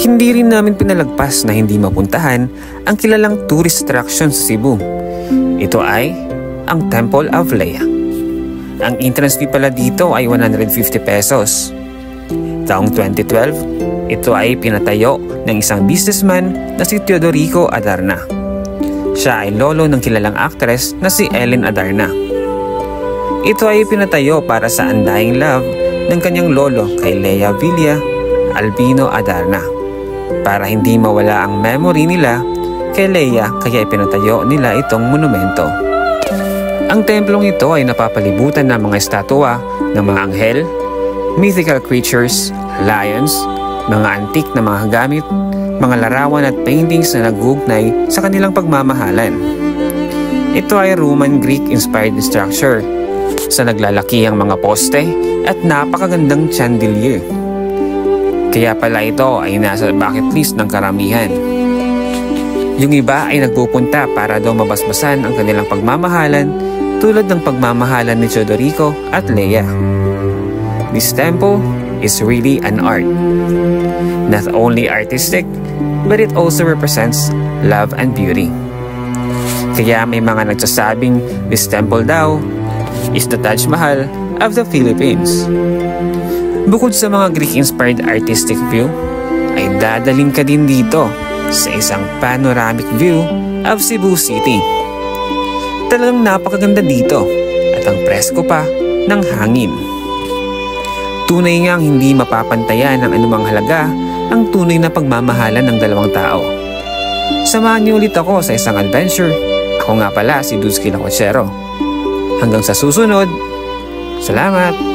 Hindi rin namin pinalagpas na hindi mapuntahan ang kilalang tourist attraction sa Cebu. Ito ay ang Temple of Leia. Ang entrance fee pala dito ay 150 pesos. Taong 2012, ito ay pinatayo ng isang businessman na si Teodorico Adarna. Siya ay lolo ng kilalang actress na si Ellen Adarna. Ito ay pinatayo para sa undying love ng kanyang lolo kay Leia Villa Albino Adarna. Para hindi mawala ang memory nila kay Leia, kaya ipinatayo nila itong monumento. Ang templong ito ay napapalibutan ng mga estatwa ng mga anghel, mythical creatures, lions, mga antik na mga gamit, mga larawan at paintings na nag-uugnay sa kanilang pagmamahalan. Ito ay Roman Greek-inspired structure sa naglalakihang mga poste at napakagandang chandelier. Kaya pala ito ay nasa bucket list ng karamihan. Yung iba ay nagpupunta para daw mabasbasan ang kanilang pagmamahalan tulad ng pagmamahalan ni Teodorico at Leia. This temple is really an art. Not only artistic, but it also represents love and beauty. Kaya may mga nagsasabing this temple daw is the Taj Mahal of the Philippines. Bukod sa mga Greek-inspired artistic view, ay dadaling ka din dito sa isang panoramic view of Cebu City. Talagang napakaganda dito at ang presko pa ng hangin. Tunay ngang hindi mapapantayan ng anumang halaga ang tunay na pagmamahalan ng dalawang tao. Samahan niyo ulit ako sa isang adventure. Ako nga pala si Dudski Lacochero. Hanggang sa susunod, salamat!